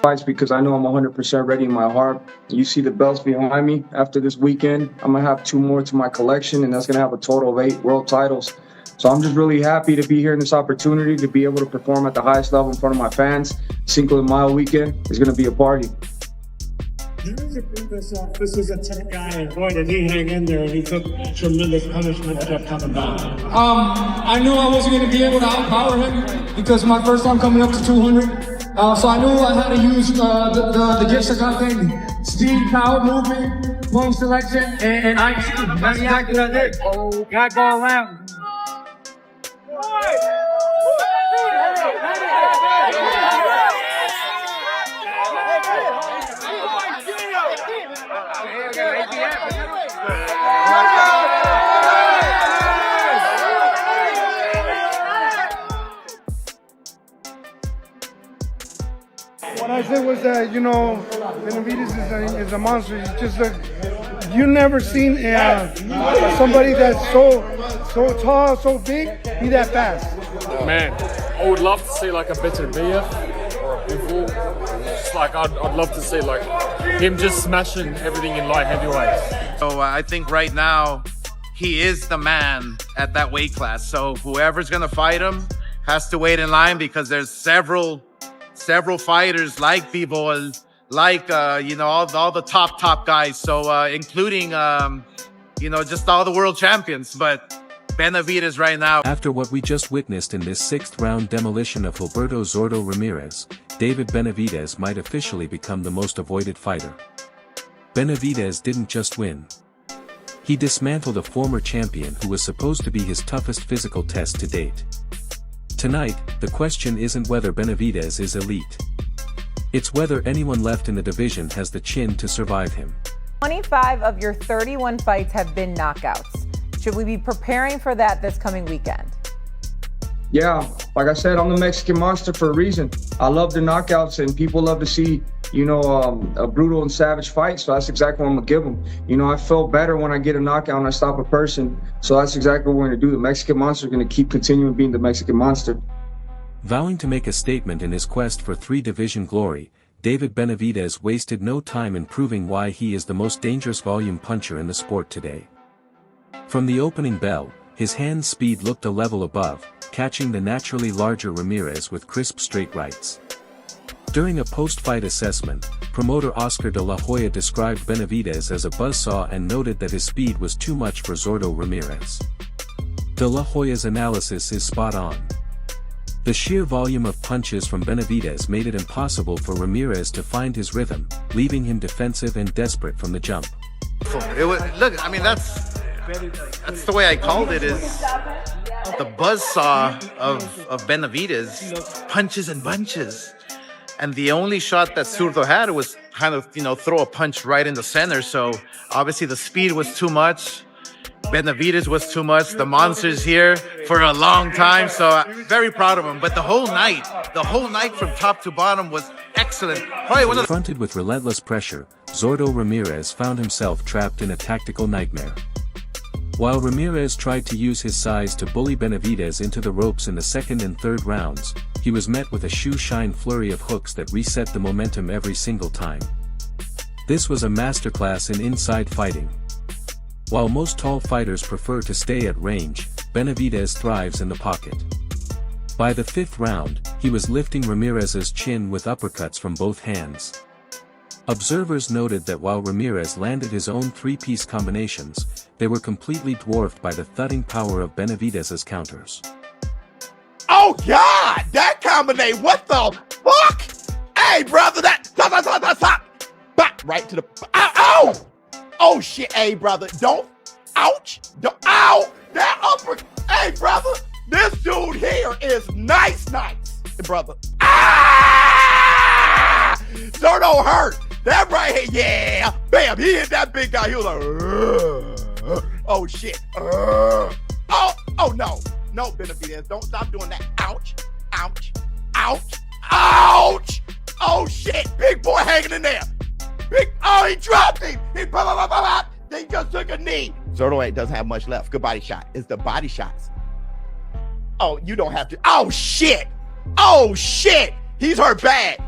fights because I know I'm 100% ready in my heart. You see the belts behind me. After this weekend, I'm going to have 2 more to my collection, and that's going to have a total of 8 world titles. So I'm just really happy to be here in this opportunity to be able to perform at the highest level in front of my fans. Cinco de Mayo weekend is going to be a party. This was a tough guy, and boy, did he hang in there, and he took tremendous punishment that kept coming back. I knew I wasn't going to be able to outpower him because my first time coming up to 200. So I knew I had to use the gifts I got there: speed, power, movement, point selection, and IQ. That's exactly what I did. Oh, got going around. What I said was that, Benavidez is a monster. He's just you never seen somebody that's so tall, so big, be that fast. Man, I would love to see like a better BF or a Pitbull. Just like I'd love to see like him just smashing everything in light heavyweights. So I think right now he is the man at that weight class. So whoever's gonna fight him has to wait in line because there's several fighters like Bivol, like all the top guys. So including just all the world champions. But Benavidez right now. After what we just witnessed in this 6th round demolition of Gilberto Zurdo Ramirez, David Benavidez might officially become the most avoided fighter. Benavidez didn't just win. He dismantled a former champion who was supposed to be his toughest physical test to date. Tonight, the question isn't whether Benavidez is elite. It's whether anyone left in the division has the chin to survive him. 25 of your 31 fights have been knockouts. Should we be preparing for that this coming weekend? Yeah, like I said, I'm the Mexican monster for a reason. I love the knockouts, and people love to see, a brutal and savage fight. So that's exactly what I'm gonna give them. I feel better when I get a knockout and I stop a person. So that's exactly what we're gonna do. The Mexican monster is gonna keep continuing being the Mexican monster. Vowing to make a statement in his quest for 3-division glory, David Benavidez wasted no time in proving why he is the most dangerous volume puncher in the sport today. From the opening bell, his hand speed looked a level above, catching the naturally larger Ramirez with crisp straight rights. During a post-fight assessment, promoter Oscar de la Hoya described Benavidez as a buzzsaw and noted that his speed was too much for Zurdo Ramirez. De la Hoya's analysis is spot on. The sheer volume of punches from Benavidez made it impossible for Ramirez to find his rhythm, leaving him defensive and desperate from the jump. That's the way I called it, is the buzzsaw of Benavidez, punches and bunches. And the only shot that Zurdo had was kind of, throw a punch right in the center. So obviously the speed was too much. Benavidez was too much. The monster's here for a long time. So very proud of him. But the whole night from top to bottom was excellent. Confronted with relentless pressure, Zurdo Ramirez found himself trapped in a tactical nightmare. While Ramirez tried to use his size to bully Benavidez into the ropes in the 2nd and 3rd rounds, he was met with a shoe-shine flurry of hooks that reset the momentum every single time. This was a masterclass in inside fighting. While most tall fighters prefer to stay at range, Benavidez thrives in the pocket. By the 5th round, he was lifting Ramirez's chin with uppercuts from both hands. Observers noted that while Ramirez landed his own 3-piece combinations, they were completely dwarfed by the thudding power of Benavidez's counters. Oh God, that combination, what the fuck? Hey brother, stop. Back right to the, ow! Oh shit, hey brother, don't, ouch, ow, that upper, hey brother, this dude here is nice, brother. Ah! Zurdo hurt. That right here, yeah. Bam, he hit that big guy. He was like, oh shit. Oh no. No, Benavidez, don't stop doing that. Ouch. Oh shit, big boy hanging in there. He dropped him. He just took a knee. Zurdo doesn't have much left. Good body shot. It's the body shots. Oh, you don't have to. Oh shit. He's hurt bad.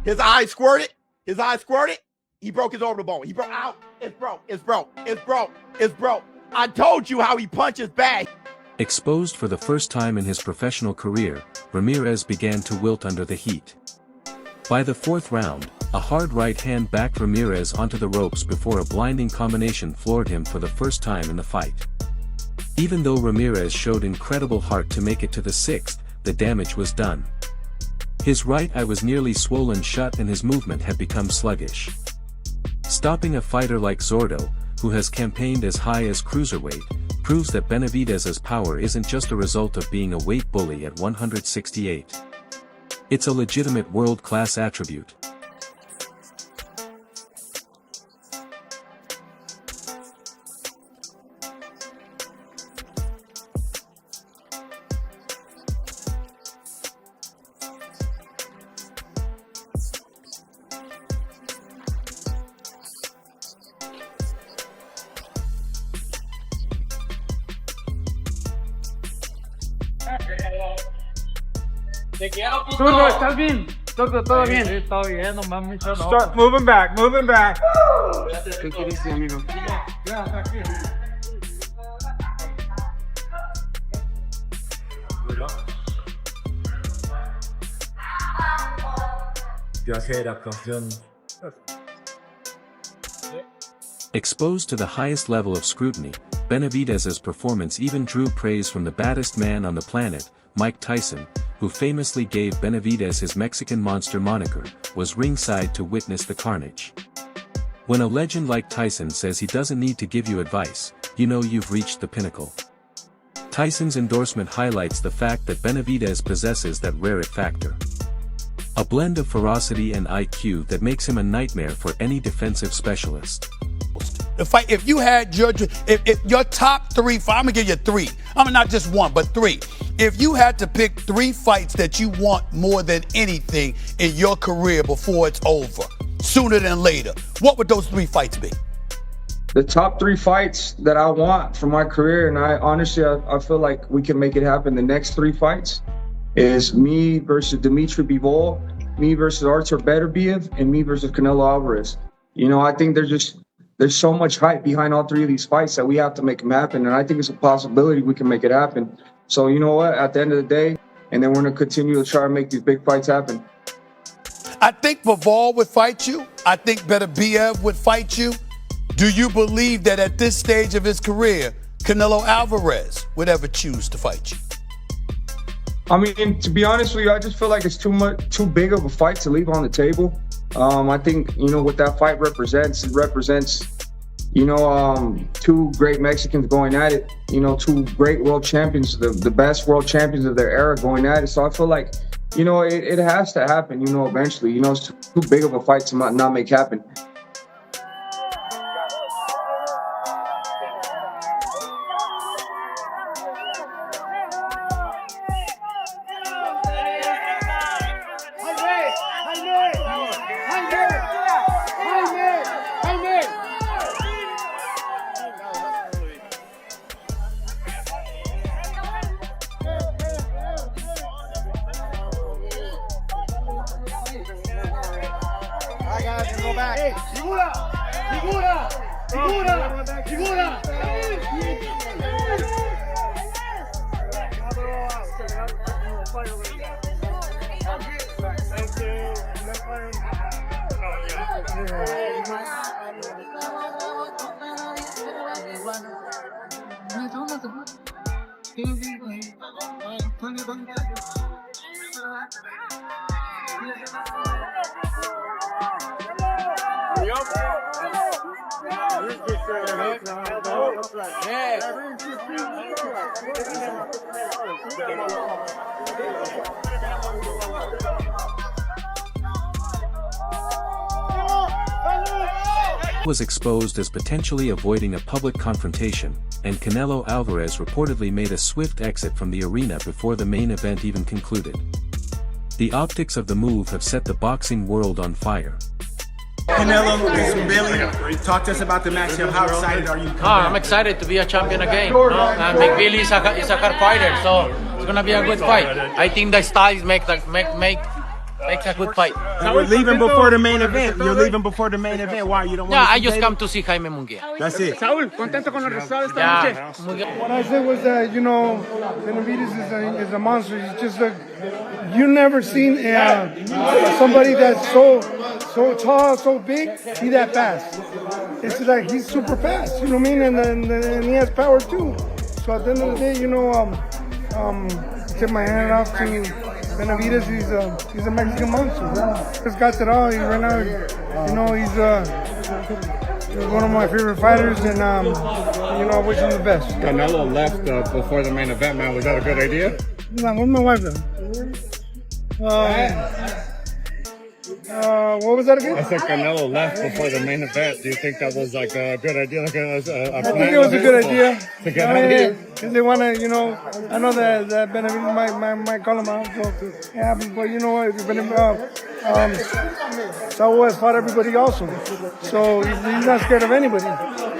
His eye squirted. His eye squirted. He broke his orbital bone. He broke out. It's broke. It's broke. It's broke. It's broke. I told you how he punches back. Exposed for the first time in his professional career, Ramirez began to wilt under the heat. By the fourth round, a hard right hand backed Ramirez onto the ropes before a blinding combination floored him for the first time in the fight. Even though Ramirez showed incredible heart to make it to the sixth, the damage was done. His right eye was nearly swollen shut and his movement had become sluggish. Stopping a fighter like Zurdo, who has campaigned as high as cruiserweight, proves that Benavidez's power isn't just a result of being a weight bully at 168. It's a legitimate world-class attribute. Zurdo, ¿estás bien? Todo bien. Sí, todo bien, nomás mucho no. Start moving back, moving back. ¿Qué quieres decir, amigo? Exposed to the highest level of scrutiny, Benavidez's performance even drew praise from the baddest man on the planet, Mike Tyson, who famously gave Benavidez his Mexican monster moniker, was ringside to witness the carnage. When a legend like Tyson says he doesn't need to give you advice, you know you've reached the pinnacle. Tyson's endorsement highlights the fact that Benavidez possesses that rare it factor. A blend of ferocity and IQ that makes him a nightmare for any defensive specialist. The fight, if you had your, if your top three, I'm gonna give you three. I'm not just one, but three. If you had to pick three fights that you want more than anything in your career before it's over, sooner than later, what would those three fights be? The top three fights that I want for my career, and I honestly, I feel like we can make it happen. The next three fights is me versus Dimitri Bivol, me versus Artur Beterbiev, and me versus Canelo Alvarez. You know, I think there's so much hype behind all three of these fights that we have to make them happen, and I think it's a possibility we can make it happen. So you know what, at the end of the day, and then we're going to continue to try to make these big fights happen. I think Bivol would fight you. I think Beterbiev would fight you. Do you believe that at this stage of his career, Canelo Alvarez would ever choose to fight you? I mean, to be honest with you, I just feel like it's too big of a fight to leave on the table. I think, you know, what that fight represents, you know, two great Mexicans going at it, you know, two great world champions, the best world champions of their era going at it. So I feel like, you know, it has to happen, you know, eventually. You know, it's too big of a fight to not make happen. Was exposed as potentially avoiding a public confrontation, and Canelo Alvarez reportedly made a swift exit from the arena before the main event even concluded. The optics of the move have set the boxing world on fire. Canelo and Billy, talk to us about the matchup. How excited are you? I'm excited to be a champion again. You know? And McBilly is a hard fighter, so it's gonna be a good fight. I think the styles make Make a good fight. We're leaving before the main event. You're leaving before the main event. Why? You don't want Yeah, to I see just David? come to see Jaime Munguia. That's it. Saúl, contento con los resultados esta Yeah. noche. Muy bien. What I said was that, you know, Benavidez is a monster. He's just like, you never seen somebody that's so tall, so big, be that fast. It's like he's super fast, you know what I mean? And he has power too. So at the end of the day, you know, tip my hand off to Benavidez. He's a Mexican monster. He's got it all. He's right now, you know, he's one of my favorite fighters, and you know, I wish him the best. Canelo left before the main event, man. Was that a good idea? No, where's my wife though? What was that again? I said Canelo left before the main event. Do you think that was like a good idea? Like a I think it was a good idea. To get out of here? Because they want to, you know, I know that Benavidez might call him out, so it happens. But you know what? Saul has fought everybody also. So he's not scared of anybody.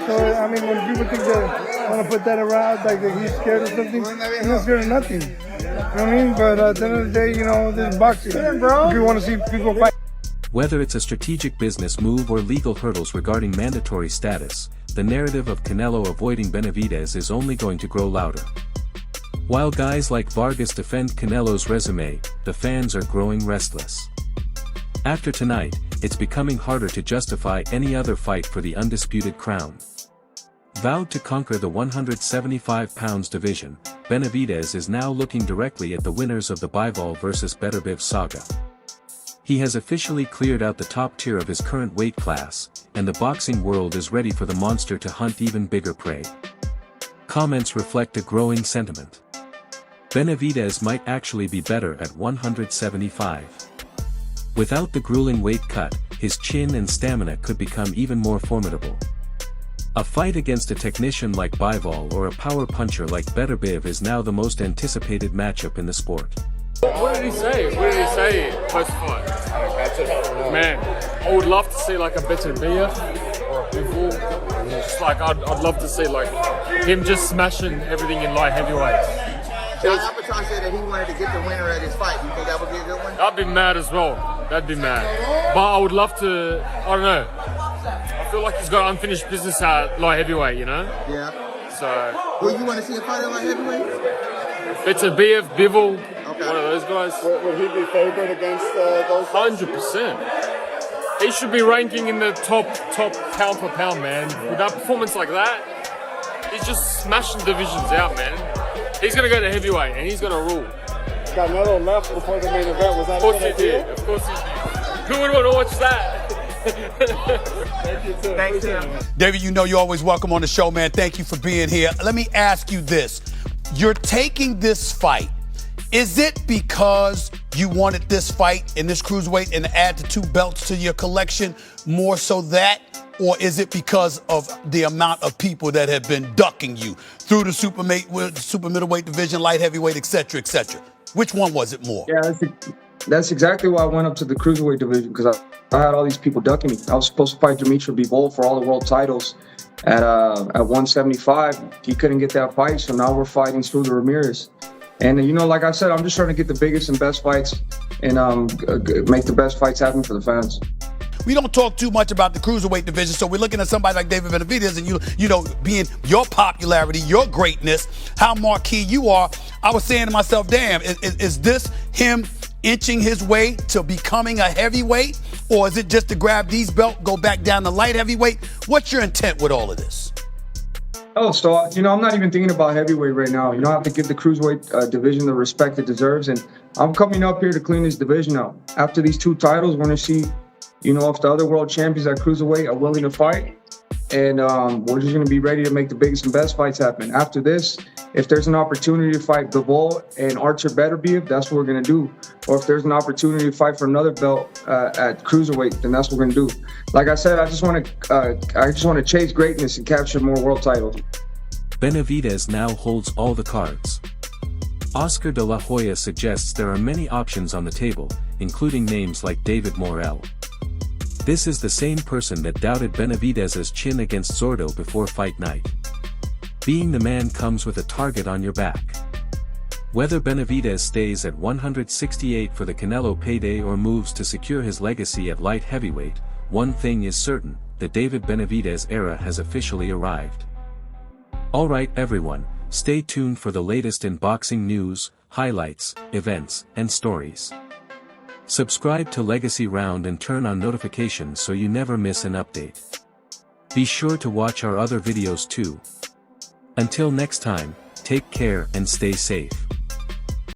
So, I mean, when people think they want to put that around, like that he's scared of something, he's not scared of nothing. You know what I mean? But at the end of the day, you know, this is boxing. If you want to see people fight. Whether it's a strategic business move or legal hurdles regarding mandatory status, the narrative of Canelo avoiding Benavidez is only going to grow louder. While guys like Vargas defend Canelo's resume, the fans are growing restless. After tonight, it's becoming harder to justify any other fight for the undisputed crown. Vowed to conquer the 175 pounds division, Benavidez is now looking directly at the winners of the Bivol vs Beterbiev saga. He has officially cleared out the top tier of his current weight class, and the boxing world is ready for the monster to hunt even bigger prey. Comments reflect a growing sentiment. Benavidez might actually be better at 175. Without the grueling weight cut, his chin and stamina could become even more formidable. A fight against a technician like Bivol or a power puncher like Beterbiev is now the most anticipated matchup in the sport. What did he say? What did he say post-fight? Man, I would love to see like a Benavidez or a Bivol. Just like I'd love to see like him just smashing everything in light heavyweights. John Alberton said that he wanted to get the winner at his fight. You think that would be a good one? I'd be mad as well. That'd be mad. But I would love to. I don't know. I feel like he's got unfinished business at light heavyweight, you know? Yeah. So. Well, you want to see a fight at light heavyweight? Benavidez, Bivol. Okay. One of those guys. Would he be favored against those? 100%. He should be ranking in the top pound for pound, man. With that performance like that, he's just smashing divisions out, man. He's gonna go to heavyweight and he's gonna rule. Canelo left before the main event. Was that a good idea? Of course he did. Who would want to watch that? Thank you too. Thanks, Tim. David, you know you're always welcome on the show, man. Thank you for being here. Let me ask you this. You're taking this fight. Is it because you wanted this fight in this cruiserweight and add the 2 belts to your collection more so that? Or is it because of the amount of people that have been ducking you through the super middleweight division, light heavyweight, et cetera, et cetera? Which one was it more? Yeah, that's exactly why I went up to the cruiserweight division, because I had all these people ducking me. I was supposed to fight Dimitri Bivol for all the world titles at 175. He couldn't get that fight, so now we're fighting Zurdo Ramirez. And, you know, like I said, I'm just trying to get the biggest and best fights and make the best fights happen for the fans. We don't talk too much about the cruiserweight division, so we're looking at somebody like David Benavidez and you know, being your popularity, your greatness, how marquee you are. I was saying to myself, damn, is this him inching his way to becoming a heavyweight? Or is it just to grab these belts, go back down to light heavyweight? What's your intent with all of this? Oh, so, you know, I'm not even thinking about heavyweight right now. You know, I have to give the cruiserweight division the respect it deserves. And I'm coming up here to clean this division out. After these 2 titles, we're going to see, you know, if the other world champions at cruiserweight are willing to fight. And we're just going to be ready to make the biggest and best fights happen. After this, if there's an opportunity to fight Bivol and Archer Beterbiev, that's what we're going to do. Or if there's an opportunity to fight for another belt at cruiserweight, then that's what we're going to do. Like I said, I just want to chase greatness and capture more world titles. Benavidez now holds all the cards. Oscar de la Hoya suggests there are many options on the table, including names like David Morrell. This is the same person that doubted Benavidez's chin against Zurdo before fight night. Being the man comes with a target on your back. Whether Benavidez stays at 168 for the Canelo payday or moves to secure his legacy at light heavyweight, one thing is certain, the David Benavidez era has officially arrived. Alright everyone, stay tuned for the latest in boxing news, highlights, events, and stories. Subscribe to Legacy Round and turn on notifications so you never miss an update. Be sure to watch our other videos too. Until next time, take care and stay safe.